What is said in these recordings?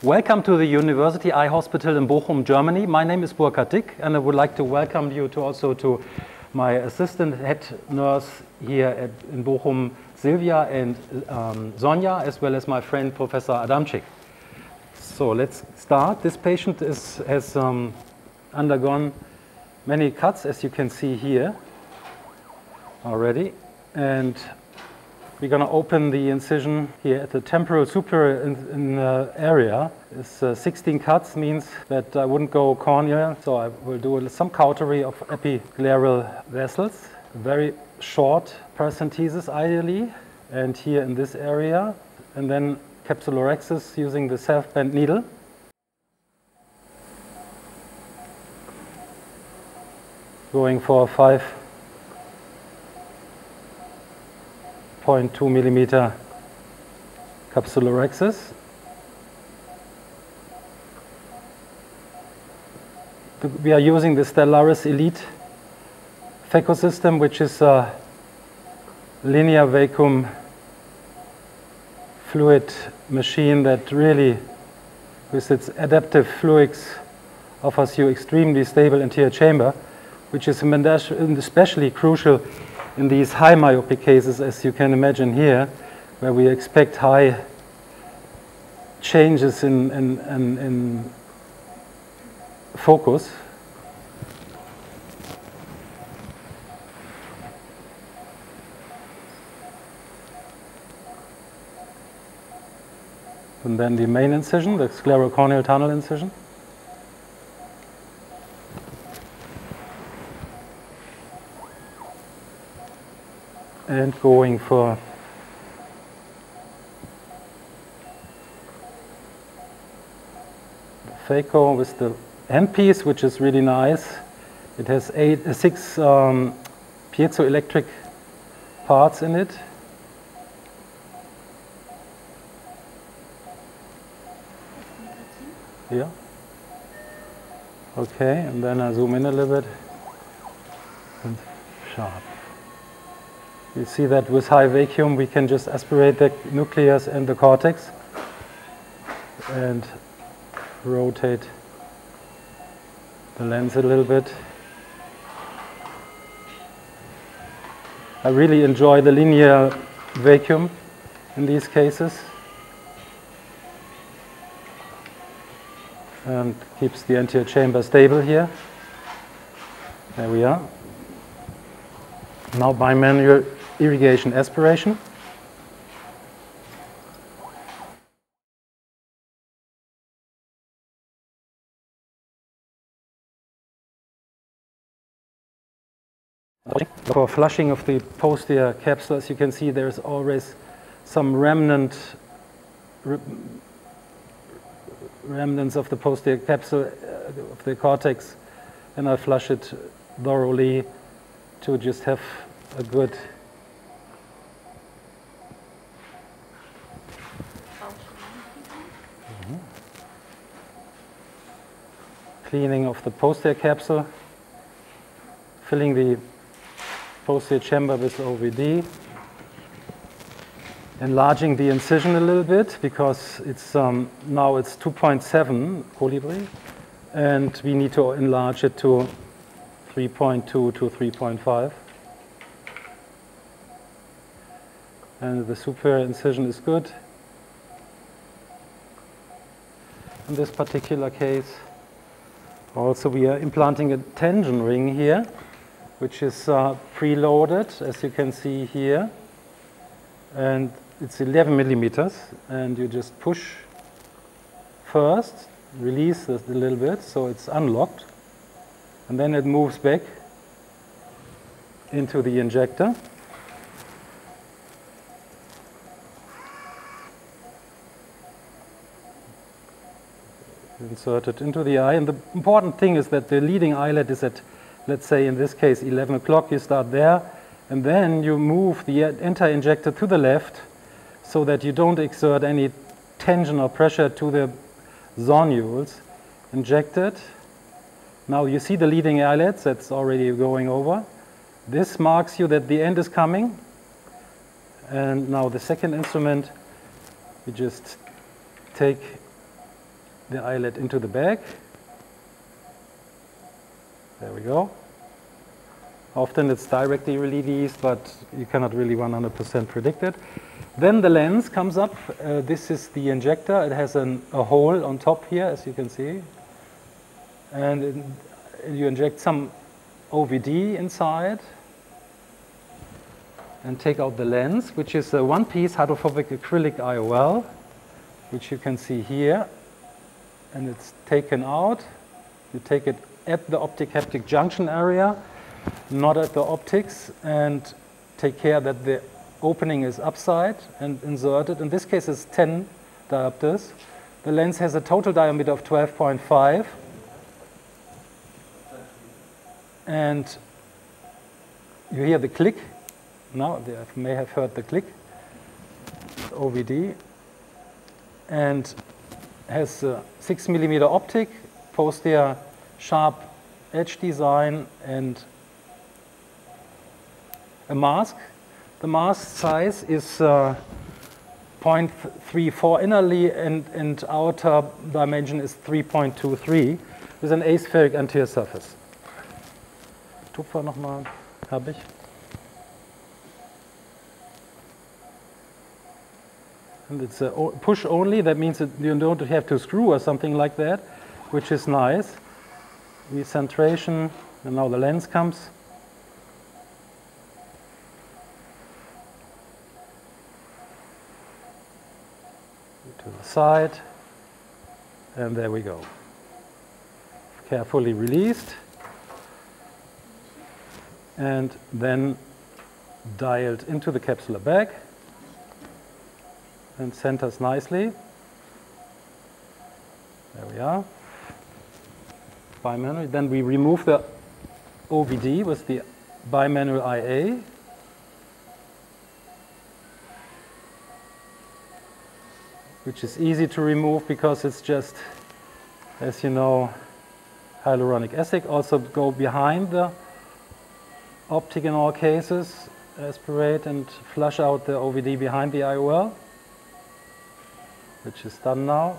Welcome to the University Eye Hospital in Bochum, Germany. My name is Burkhard Dick, and I would like to welcome you also to my assistant head nurse here in Bochum, Silvia, and Sonja, as well as my friend Professor Adamczyk. So let's start. This patient has undergone many cuts, as you can see here already, and we're going to open the incision here at the temporal superior area. It's 16 cuts, means that I wouldn't go corneal, so I will do some cautery of epiglottal vessels. Very short paracentesis ideally, and here in this area, and then capsulorhexis using the self-bent needle. Going for 5.2 millimeter capsulorhexis. We are using the Stellaris Elite phaco system, which is a linear vacuum fluid machine that really, with its adaptive fluids, offers you extremely stable anterior chamber, which is especially crucial in these high myopic cases, as you can imagine here, where we expect high changes in focus. And then the main incision, the sclerocorneal tunnel incision. And going for the phaco with the handpiece, which is really nice. It has 6 piezoelectric parts in it. Yeah. Okay, and then I zoom in a little bit. And sharp. You see that with high vacuum we can just aspirate the nucleus and the cortex and rotate the lens a little bit. I really enjoy the linear vacuum in these cases, and keeps the anterior chamber stable here. There we are. Now bimanual irrigation aspiration. For flushing of the posterior capsule, as you can see, there is always some remnants of the posterior capsule of the cortex, and I flush it thoroughly to just have a good cleaning of the posterior capsule, filling the posterior chamber with OVD, enlarging the incision a little bit because it's now it's 2.7 colibri, and we need to enlarge it to 3.2 to 3.5. And the superior incision is good. In this particular case, also we are implanting a tension ring here, which is preloaded, as you can see here. And it's 11 millimeters, and you just push first, release this a little bit, so it's unlocked. And then it moves back into the injector. Insert it into the eye. And the important thing is that the leading eyelid is at, let's say in this case, 11 o'clock. You start there, and then you move the anti-injector to the left so that you don't exert any tension or pressure to the zonules. Inject it. Now you see the leading eyelids, that's already going over. This marks you that the end is coming. And now the second instrument, we just take the eyelid into the bag. There we go. Often it's directly released, but you cannot really 100% predict it. Then the lens comes up. This is the injector. It has a hole on top here, as you can see. And you inject some OVD inside and take out the lens, which is a one-piece hydrophobic acrylic IOL, which you can see here. And it's taken out. You take it at the optic-haptic junction area, not at the optics, and take care that the opening is upside and inserted. In this case, it's 10 diopters. The lens has a total diameter of 12.5. And you hear the click. Now, you may have heard the click. OVD. And has a 6mm optic, posterior sharp edge design, and a mask. The mask size is 0.34 innerly, and outer dimension is 3.23 with an aspheric anterior surface. Tupfer nochmal, habe ich. And it's a push only. That means that you don't have to screw or something like that, which is nice. Recentration, and now the lens comes. To the side, and there we go. Carefully released, and then dialed into the capsular bag and centers nicely. There we are. Bimanual. Then we remove the OVD with the bimanual IA. Which is easy to remove because it's just, as you know, hyaluronic acid. Also go behind the optic in all cases, aspirate and flush out the OVD behind the IOL, which is done now.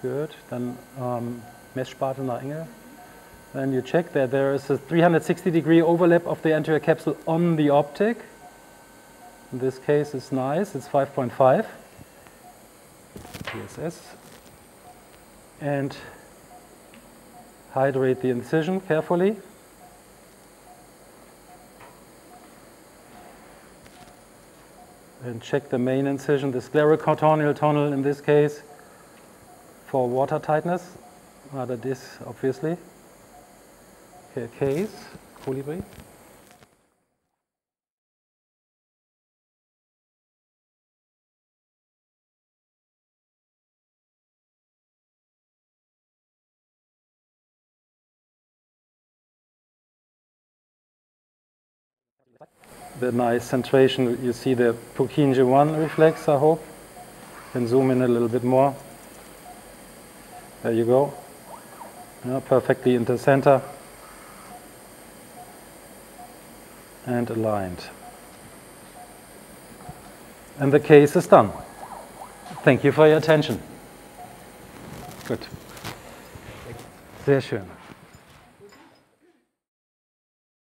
Good. Then Messspatel nach Engel. Then you check that there is a 360-degree overlap of the anterior capsule on the optic. In this case, it's nice. It's 5.5 PSS. And hydrate the incision carefully. And check the main incision, the sclerocorneal tunnel in this case, for water tightness. Rather this, obviously. Okay, case, colibri. The nice centration, you see the Purkinje 1 reflex, I hope. Can zoom in a little bit more. There you go. Yeah, perfectly into center. And aligned. And the case is done. Thank you for your attention. Gut. Sehr schön.